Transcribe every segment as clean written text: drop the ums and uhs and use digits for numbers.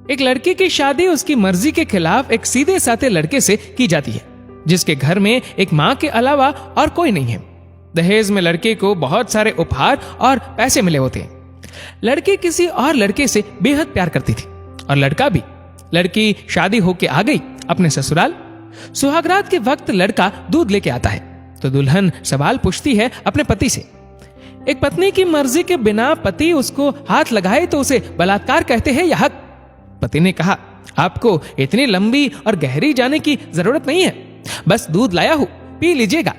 एक लड़की की शादी उसकी मर्जी के खिलाफ एक सीधे साधे लड़के से की जाती है, जिसके घर में एक माँ के अलावा और कोई नहीं है। दहेज में लड़के को बहुत सारे उपहार और पैसे मिले होते हैं। लड़की किसी और लड़के से बेहद प्यार करती थी और लड़का भी। लड़की शादी होके आ गई अपने ससुराल। सुहागरात के वक्त लड़का दूध लेके आता है तो दुल्हन सवाल पूछती है अपने पति से। एक पत्नी की मर्जी के बिना पति उसको हाथ लगाए तो उसे बलात्कार कहते हैं या हक? पति ने कहा, आपको इतनी लंबी और गहरी जाने की जरूरत नहीं है, बस दूध लाया हूं, पी लीजिएगा।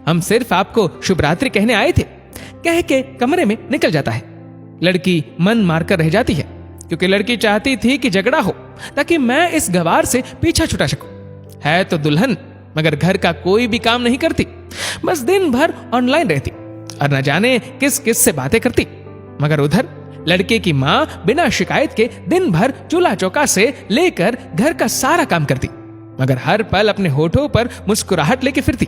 हम सिर्फ आपको शुभ रात्रि कहने आए थे, कह के कमरे में निकल जाता है। लड़की मन मारकर रह जाती है क्योंकि लड़की चाहती थी कि झगड़ा हो ताकि मैं इस गवार से पीछा छुटा सकूं। है तो दुल्हन, मगर घर का कोई भी काम नहीं करती, बस दिन भर ऑनलाइन रहती और न जाने किस किस से बातें करती। मगर उधर लड़के की माँ बिना शिकायत के दिन भर चूल्हा चौका से लेकर घर का सारा काम करती, मगर हर पल अपने होठों पर मुस्कुराहट लेके फिरती।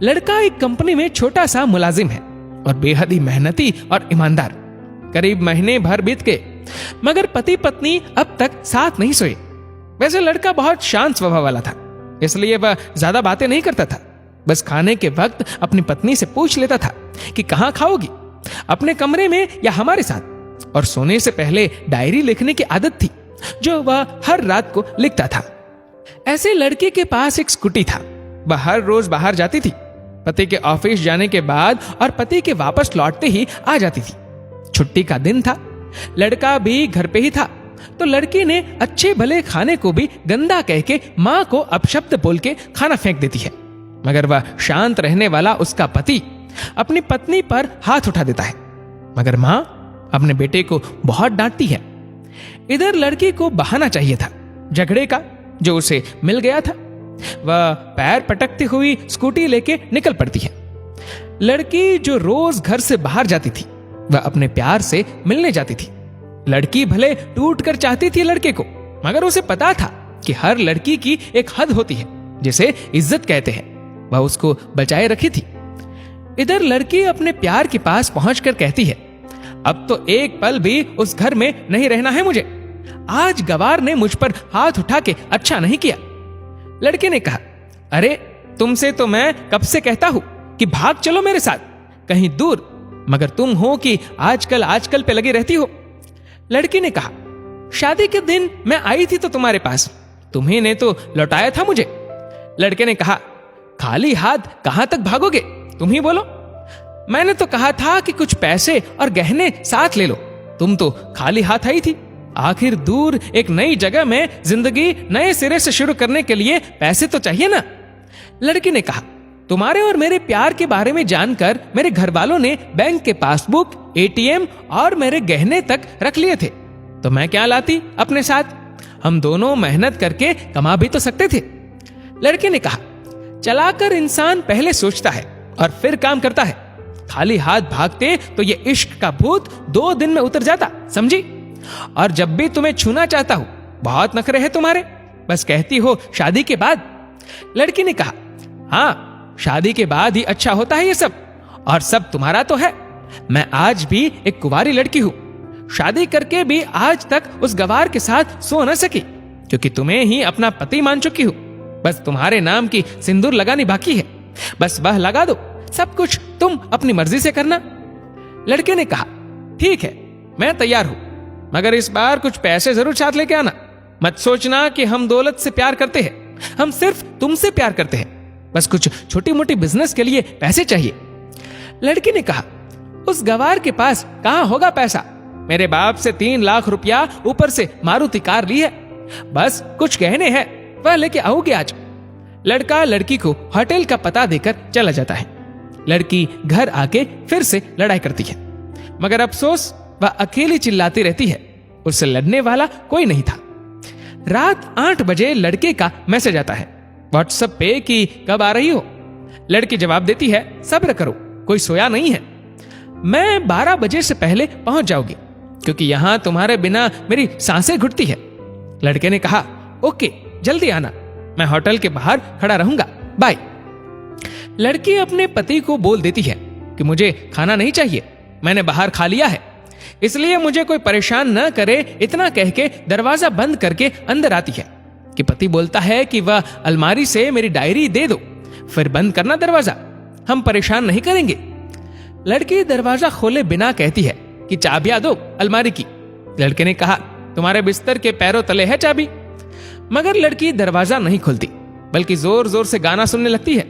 लड़का एक कंपनी में छोटा सा मुलाजिम है और बेहद ही मेहनती और ईमानदार। करीब महीने भर बीत गए मगर पति पत्नी अब तक साथ नहीं सोए। वैसे लड़का बहुत शांत स्वभाव वाला था, इसलिए वह ज्यादा बातें नहीं करता था। बस खाने के वक्त अपनी पत्नी से पूछ लेता था कि कहाँ खाओगी, अपने कमरे में या हमारे साथ। और सोने से पहले डायरी लिखने की आदत थी जो वह हर रात को लिखता था। ऐसे लड़के के पास एक स्कूटी था। वह हर रोज बाहर जाती थी, पति के ऑफिस जाने के बाद और पति के वापस लौटते ही आ जाती थी। छुट्टी का दिन था, लड़का भी घर पे ही था, तो लड़की ने अच्छे भले खाने को भी गंदा कह के माँ को अपशब्द बोल के खाना फेंक देती है। मगर वह शांत रहने वाला उसका पति अपनी पत्नी पर हाथ उठा देता है, मगर माँ अपने बेटे को बहुत डांटती है। इधर लड़की को बहाना चाहिए था झगड़े का जो उसे मिल गया था। वह पैर पटकती हुई स्कूटी लेके निकल पड़ती है। लड़की जो रोज घर से बाहर जाती थी वह अपने प्यार से मिलने जाती थी। लड़की भले टूट कर चाहती थी लड़के को, मगर उसे पता था कि हर लड़की की एक हद होती है जिसे इज्जत कहते हैं। वह उसको बचाए रखी थी। इधर लड़की अपने प्यार के पास पहुंचकर कहती है, अब तो एक पल भी उस घर में नहीं रहना है मुझे। आज गवार ने मुझ पर हाथ उठा के अच्छा नहीं किया। लड़के ने कहा, अरे तुमसे तो मैं कब से कहता हूं कि भाग चलो मेरे साथ कहीं दूर, मगर तुम हो कि आजकल पे लगी रहती हो। लड़की ने कहा, शादी के दिन मैं आई थी तो तुम्हारे पास, तुम्ही ने तो लौटाया था मुझे। लड़के ने कहा, खाली हाथ कहां तक भागोगे, तुम ही बोलो। मैंने तो कहा था कि कुछ पैसे और गहने साथ ले लो, तुम तो खाली हाथ आई थी। आखिर दूर एक नई जगह में जिंदगी नए सिरे से शुरू करने के लिए पैसे तो चाहिए ना। लड़की ने कहा, तुम्हारे और मेरे प्यार के बारे में जानकर मेरे घर वालों ने बैंक के पासबुक, एटीएम और मेरे गहने तक रख लिए थे, तो मैं क्या लाती अपने साथ। हम दोनों मेहनत करके कमा भी तो सकते थे। लड़के ने कहा, चलाकर इंसान पहले सोचता है और फिर काम करता है। खाली हाथ भागते तो ये इश्क का भूत 2 दिन में उतर जाता, समझी। और जब भी तुम्हें छूना चाहता हूं, बहुत नखरे हैं तुम्हारे, बस कहती हो शादी के बाद। लड़की ने कहा, हाँ शादी के बाद ही अच्छा होता है ये सब, और सब तुम्हारा तो है। मैं आज भी एक कुंवारी लड़की हूं, शादी करके भी आज तक उस गवार के साथ सो न सकी, क्योंकि तुम्हें ही अपना पति मान चुकी हूं। बस तुम्हारे नाम की सिंदूर लगानी बाकी है, बस वह लगा दो, सब कुछ तुम अपनी मर्जी से करना। लड़के ने कहा, ठीक है मैं तैयार हूं, मगर इस बार कुछ पैसे जरूर साथ लेके आना। मत सोचना कि हम दौलत से प्यार करते हैं, हम सिर्फ तुमसे प्यार करते हैं, बस कुछ छोटी मोटी बिजनेस के लिए पैसे चाहिए। लड़की ने कहा, उस गवार के पास कहां होगा पैसा, मेरे बाप से 3 लाख रुपया ऊपर से मारुति कार ली है, बस कुछ गहने हैं वह लेके आओगे आज। लड़का लड़की को होटल का पता देकर चला जाता है। लड़की घर आके फिर से लड़ाई करती है, मगर अफसोस वह अकेली चिल्लाती रहती है, उससे लड़ने वाला कोई नहीं था। रात 8 बजे लड़के का मैसेज आता है व्हाट्सएप पे कि कब आ रही हो। लड़की जवाब देती है, सब्र करो, कोई सोया नहीं है, मैं 12 बजे से पहले पहुंच जाऊंगी, क्योंकि यहां तुम्हारे बिना मेरी सांसें घुटती है। लड़के ने कहा, ओके जल्दी आना, मैं होटल के बाहर खड़ा रहूंगा, बाय। लड़की अपने पति को बोल देती है कि मुझे खाना नहीं चाहिए, मैंने बाहर खा लिया है, इसलिए मुझे कोई परेशान न करे, इतना कह के दरवाजा बंद करके अंदर आती है कि पति बोलता है कि वह अलमारी से मेरी डायरी दे दो, फिर बंद करना दरवाजा, हम परेशान नहीं करेंगे। लड़की दरवाजा खोले बिना कहती है कि चाबियां दो अलमारी की। लड़के ने कहा, तुम्हारे बिस्तर के पैरों तले है चाबी। मगर लड़की दरवाजा नहीं खोलती, बल्कि जोर जोर से गाना सुनने लगती है।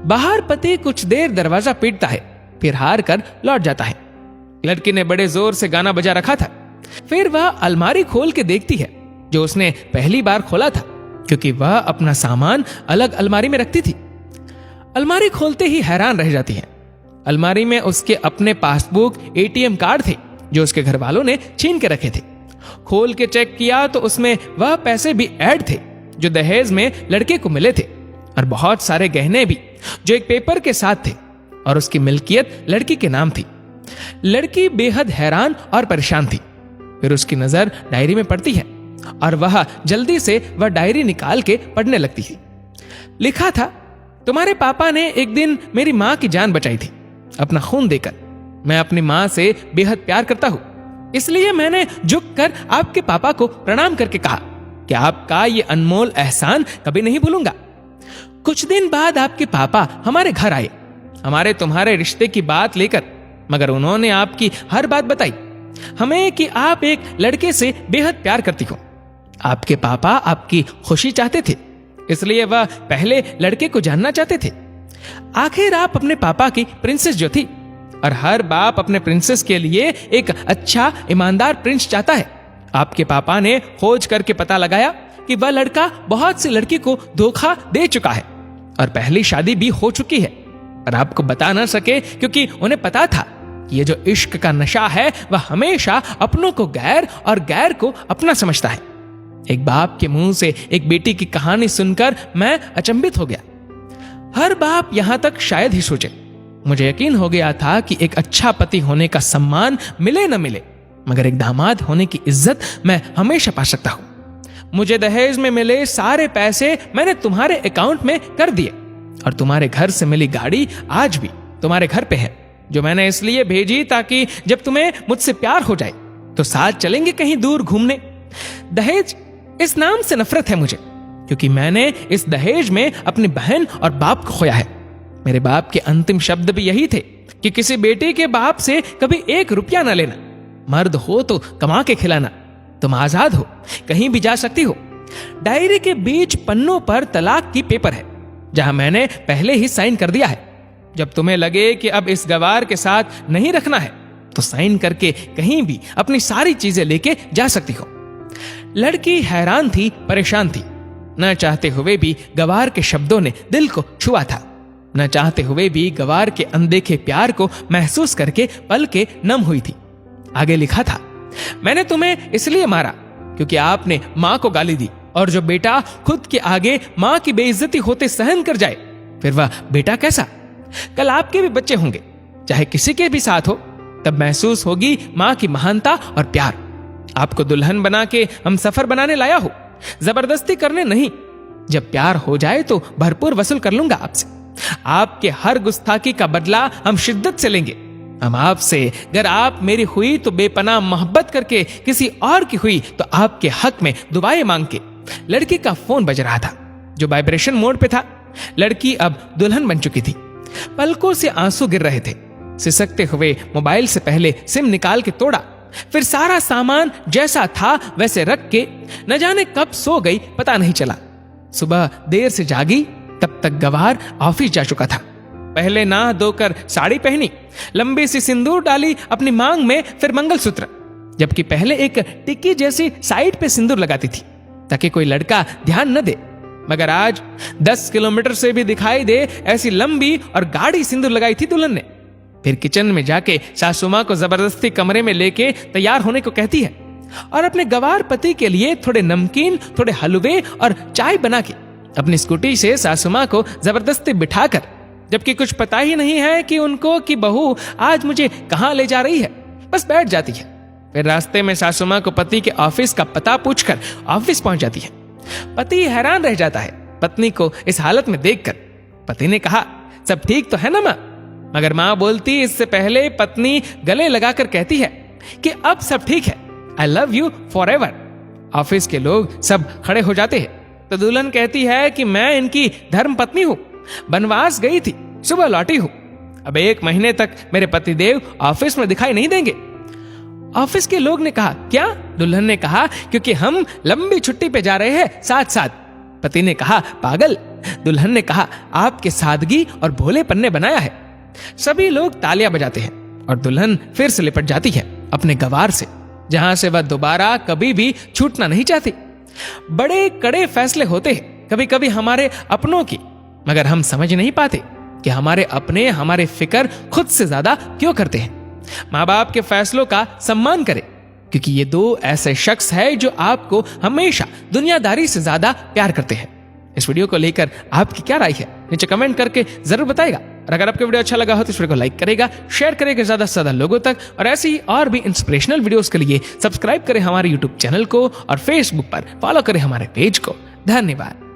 बाहर पति कुछ देर दरवाजा पीटता है, फिर हार कर लौट जाता है। लड़की ने बड़े जोर से गाना बजा रखा था। फिर वह अलमारी खोल के देखती है, जो उसने पहली बार खोला था, क्योंकि वह अपना सामान अलग अलमारी में रखती थी। अलमारी खोलते ही हैरान रह जाती है। अलमारी में उसके अपने पासबुक, एटीएम कार्ड थे, जो उसके घर वालों ने छीन के रखे थे। खोल के चेक किया तो उसमें वह पैसे भी ऐड थे जो दहेज में लड़के को मिले थे, और बहुत सारे गहने भी जो एक पेपर के साथ थे, और उसकी मिल्कियत लड़की के नाम थी। लड़की बेहद हैरान और परेशान थी। फिर उसकी नजर डायरी में पड़ती है, और वह जल्दी से वह डायरी निकाल के पढ़ने लगती है। लिखा था, तुम्हारे पापा ने एक दिन मेरी मां की जान बचाई थी अपना खून देकर। मैं अपनी मां से बेहद प्यार करता हूं, इसलिए मैंने झुककर आपके पापा को प्रणाम करके कहा कि आपका ये अनमोल एहसान कभी नहीं भूलूंगा। कुछ दिन बाद आपके पापा हमारे घर आए, हमारे तुम्हारे रिश्ते की बात लेकर, मगर उन्होंने आपकी हर बात बताई हमें कि आप एक लड़के से बेहद प्यार करती हो। आपके पापा आपकी खुशी चाहते थे, इसलिए वह पहले लड़के को जानना चाहते थे। आखिर आप अपने पापा की प्रिंसेस जो थी, और हर बाप अपने प्रिंसेस के लिए एक अच्छा ईमानदार प्रिंस चाहता है। आपके पापा ने खोज करके पता लगाया कि वह लड़का बहुत सी लड़की को धोखा दे चुका है, और पहली शादी भी हो चुकी है, और आपको बता ना सके क्योंकि उन्हें पता था कि ये जो इश्क का नशा है वह हमेशा अपनों को गैर और गैर को अपना समझता है। एक बाप के मुंह से एक बेटी की कहानी सुनकर मैं अचंभित हो गया। हर बाप यहां तक शायद ही सोचे। मुझे यकीन हो गया था कि एक अच्छा पति होने का सम्मान मिले न मिले, मगर एक दामाद होने की इज्जत मैं हमेशा पा सकता हूं। मुझे दहेज में मिले सारे पैसे मैंने तुम्हारे अकाउंट में कर दिए, और तुम्हारे घर से मिली गाड़ी आज भी तुम्हारे घर पे है, जो मैंने इसलिए भेजी ताकि जब तुम्हें मुझसे प्यार हो जाए तो साथ चलेंगे कहीं दूर घूमने। दहेज, इस नाम से नफरत है मुझे, क्योंकि मैंने इस दहेज में अपनी बहन और बाप को खोया है। मेरे बाप के अंतिम शब्द भी यही थे कि किसी बेटे के बाप से कभी 1 रुपया ना लेना, मर्द हो तो कमा के खिलाना, तुम आजाद हो, कहीं भी जा सकती हो। डायरी के बीच पन्नों पर तलाक की पेपर है, जहां मैंने पहले ही साइन कर दिया है। जब तुम्हें लगे कि अब इस गवार के साथ नहीं रखना है तो साइन करके कहीं भी अपनी सारी चीजें लेके जा सकती हो। लड़की हैरान थी, परेशान थी। न चाहते हुए भी गवार के शब्दों ने दिल को छुआ था। न चाहते हुए भी गवार के अनदेखे प्यार को महसूस करके पल के नम हुई थी। आगे लिखा था, मैंने तुम्हें इसलिए मारा क्योंकि आपने मां को गाली दी, और जो बेटा खुद के आगे मां की बेइज्जती होते सहन कर जाए, फिर वह बेटा कैसा? कल आपके भी बच्चे होंगे, चाहे किसी के भी साथ हो, तब महसूस होगी मां की महानता और प्यार। आपको दुल्हन बना के हम सफर बनाने लाया हो, जबरदस्ती करने नहीं। जब प्यार हो जाए तो भरपूर वसूल कर लूंगा आपसे। आपके हर गुस्ताखी का बदला हम शिद्दत से लेंगे। हम आपसे, अगर आप मेरी हुई तो बेपनाह मोहब्बत करके, किसी और की हुई तो आपके हक में दुआएं मांग के। लड़की का फोन बज रहा था, जो वाइब्रेशन मोड पे था। लड़की अब दुल्हन बन चुकी थी। पलकों से आंसू गिर रहे थे। सिसकते हुए मोबाइल से पहले सिम निकाल के तोड़ा, फिर सारा सामान जैसा था वैसे रख के न जाने कब सो गई, पता नहीं चला। सुबह देर से जागी, तब तक गवार ऑफिस जा चुका था। पहले नहा धोकर साड़ी पहनी, लंबी सी सिंदूर डाली अपनी मांग में, फिर मंगलसूत्र, जबकि पहले एक टिक्की जैसी साइड पे सिंदूर लगाती थी ताकि कोई लड़का ध्यान न दे। मगर आज 10 किलोमीटर से भी दिखाई दे ऐसी लंबी और गाढ़ी सिंदूर लगाई थी दुल्हन ने। फिर किचन में जाके सासू मां को जबरदस्ती कमरे में लेके तैयार होने को कहती है, और अपने गवार पति के लिए थोड़े नमकीन, थोड़े हलवे और चाय बना के अपनी स्कूटी से सासू मां को जबरदस्ती बिठाकर, जबकि कुछ पता ही नहीं है कि उनको कि बहू आज मुझे कहां ले जा रही है, बस बैठ जाती है। फिर रास्ते में सासू मां को पति के ऑफिस का पता पूछकर ऑफिस पहुंच जाती है। पति हैरान रह जाता है पत्नी को इस हालत में देखकर। पति ने कहा, सब ठीक तो है ना मां? मगर मां बोलती इससे पहले पत्नी गले लगाकर कहती है, कि अब सब ठीक है, I love you for ever. Office के लोग सब खड़े हो जाते हैं तो दुल्हन कहती है कि मैं इनकी धर्म पत्नी हूं, बनवास गई थी, सुबह लौटी हूं, अब 1 महीने तक मेरे पतिदेव ऑफिस में दिखाई नहीं देंगे। ऑफिस के लोग ने कहा क्या? दुल्हन ने कहा क्योंकि हम लंबी छुट्टी पे जा रहे हैं साथ साथ। पति ने कहा पागल। दुल्हन ने कहा आपके सादगी और भोलेपन ने बनाया है। सभी लोग तालियां बजाते हैं और दुल्हन फिर से लिपट जाती है अपने गवार से, जहां से वह दोबारा कभी भी छूटना नहीं चाहती। बड़े कड़े फैसले होते हैं कभी कभी हमारे अपनों की, मगर हम समझ नहीं पाते कि हमारे अपने हमारे फिक्र खुद से ज्यादा क्यों करते हैं। माँ बाप के फैसलों का सम्मान करें, क्योंकि ये 2 ऐसे शख्स हैं जो आपको हमेशा दुनियादारी से ज्यादा प्यार करते हैं। इस वीडियो को लेकर आपकी क्या राय है नीचे कमेंट करके जरूर बताएगा। और अगर आपको वीडियो अच्छा लगा हो तो इस वीडियो को लाइक करेगा, शेयर करेगा ज्यादा से ज्यादा लोगों तक, और ऐसी ही और भी इंस्पिरेशनल वीडियोस के लिए सब्सक्राइब करें हमारे यूट्यूब चैनल को और फेसबुक पर फॉलो करें हमारे पेज को। धन्यवाद।